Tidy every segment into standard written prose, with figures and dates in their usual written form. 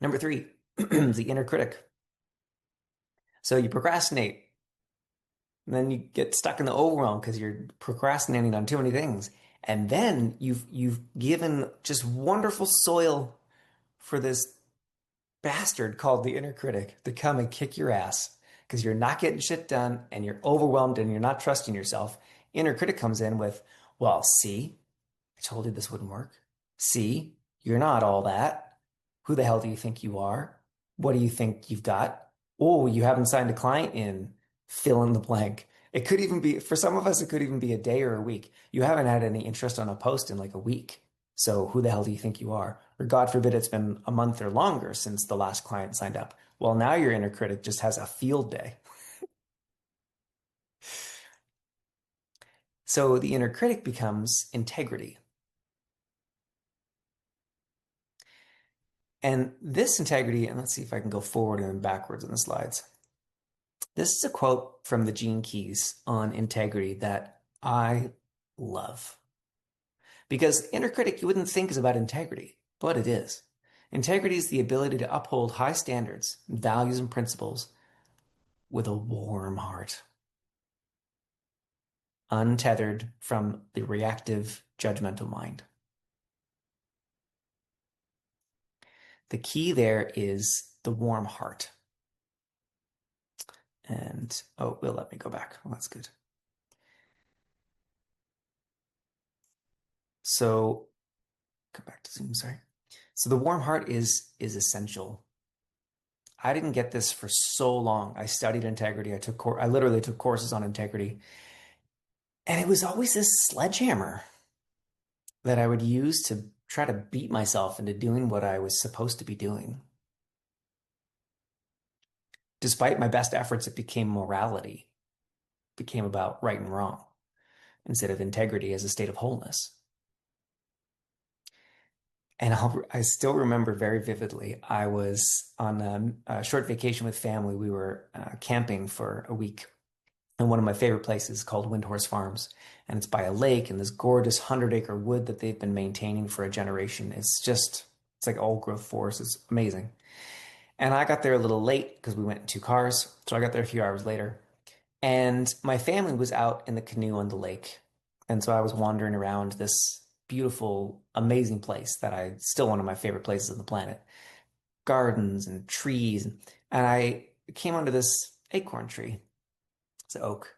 Number three, the inner critic. So you procrastinate, and then you get stuck in the overwhelm because you're procrastinating on too many things. And then you've given just wonderful soil for this bastard called the inner critic to come and kick your ass because you're not getting shit done and you're overwhelmed and you're not trusting yourself. Inner critic comes in with, well, see, I told you this wouldn't work. See, you're not all that. Who the hell do you think you are? What do you think you've got? Oh, you haven't signed a client in. Fill in the blank. It could even be, for some of us, it could even be a day or a week. You haven't had any interest on a post in like a week. So who the hell do you think you are? Or God forbid it's been a month or longer since the last client signed up. Well, now your inner critic just has a field day. So the inner critic becomes integrity. And this integrity, and let's see if I can go forward and then backwards in the slides. This is a quote from the Gene Keys on integrity that I love. Because inner critic you wouldn't think is about integrity, but it is. Integrity is the ability to uphold high standards, values, and principles with a warm heart, untethered from the reactive, judgmental mind. The key there is the warm heart. And, oh, it will let me go back. Well, that's good. So, come back to Zoom, sorry. So the warm heart is essential. I didn't get this for so long. I studied integrity. I literally took courses on integrity. And it was always this sledgehammer that I would use to try to beat myself into doing what I was supposed to be doing. Despite my best efforts, it became morality, it became about right and wrong instead of integrity as a state of wholeness. And I still remember very vividly, I was on a short vacation with family. We were camping for a week in one of my favorite places called Windhorse Farms. And it's by a lake and this gorgeous 100-acre wood that they've been maintaining for a generation. It's like old growth forest. It's amazing. And I got there a little late because we went in two cars. So I got there a few hours later. And my family was out in the canoe on the lake. And so I was wandering around this beautiful, amazing place that I still one of my favorite places on the planet. Gardens and trees. And I came onto this acorn tree. It's an oak.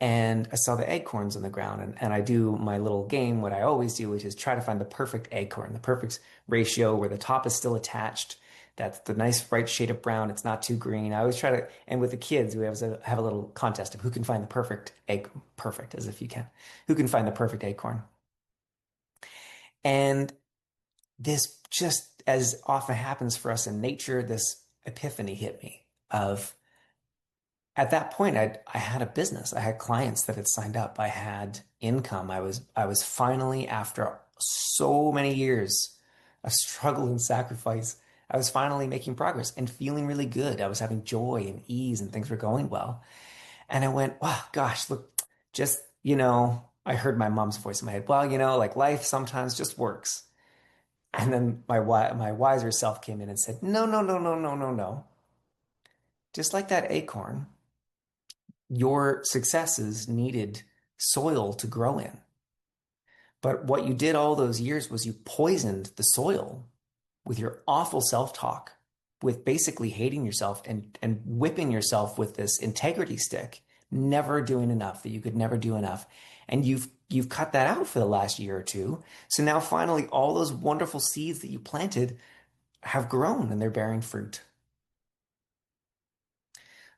And I saw the acorns on the ground. And I do my little game, what I always do, which is try to find the perfect acorn, the perfect ratio where the top is still attached. That's the nice bright shade of brown. It's not too green. I always try to, and with the kids, we have a little contest of who can find the perfect acorn, perfect as if you can, who can find the perfect acorn. And this just as often happens for us in nature, this epiphany hit me of at that point I had a business. I had clients that had signed up. I had income. I was finally, after so many years of struggle and sacrifice, I was finally making progress and feeling really good. I was having joy and ease and things were going well. And I went, wow, gosh, look, just, I heard my mom's voice in my head. Well, like life sometimes just works. And then my wiser self came in and said, no, no, no, no, no, no, no. Just like that acorn, your successes needed soil to grow in. But what you did all those years was you poisoned the soil with your awful self-talk, with basically hating yourself and whipping yourself with this integrity stick, never doing enough, that you could never do enough. And you've cut that out for the last year or two. So now finally all those wonderful seeds that you planted have grown and they're bearing fruit.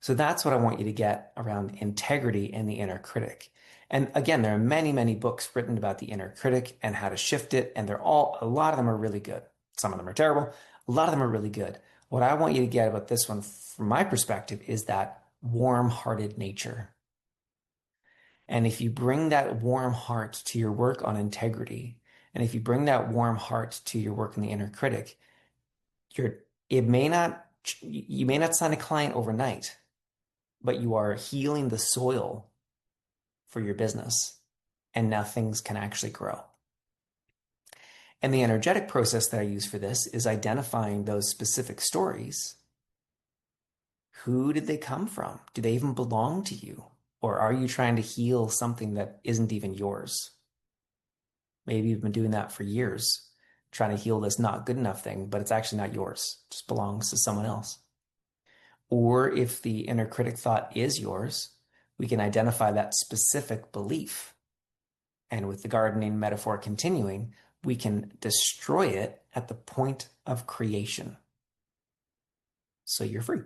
So that's what I want you to get around integrity and the inner critic. And again, there are many, many books written about the inner critic and how to shift it. And a lot of them are really good. Some of them are terrible. A lot of them are really good. What I want you to get about this one, from my perspective, is that warm-hearted nature. And if you bring that warm heart to your work on integrity, and if you bring that warm heart to your work in the inner critic, it may not, you may not sign a client overnight, but you are healing the soil for your business. And now things can actually grow. And the energetic process that I use for this is identifying those specific stories. Who did they come from? Do they even belong to you? Or are you trying to heal something that isn't even yours? Maybe you've been doing that for years, trying to heal this not good enough thing, but it's actually not yours. It just belongs to someone else. Or if the inner critic thought is yours, we can identify that specific belief. And with the gardening metaphor continuing, we can destroy it at the point of creation. So you're free.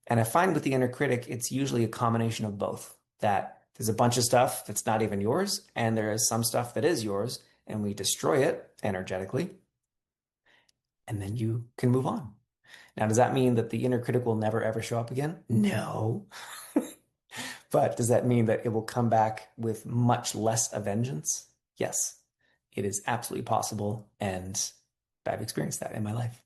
And I find with the inner critic, it's usually a combination of both. That there's a bunch of stuff that's not even yours, and there is some stuff that is yours, and we destroy it energetically, and then you can move on. Now, does that mean that the inner critic will never ever show up again? No. But does that mean that it will come back with much less a vengeance? Yes, it is absolutely possible, and I've experienced that in my life.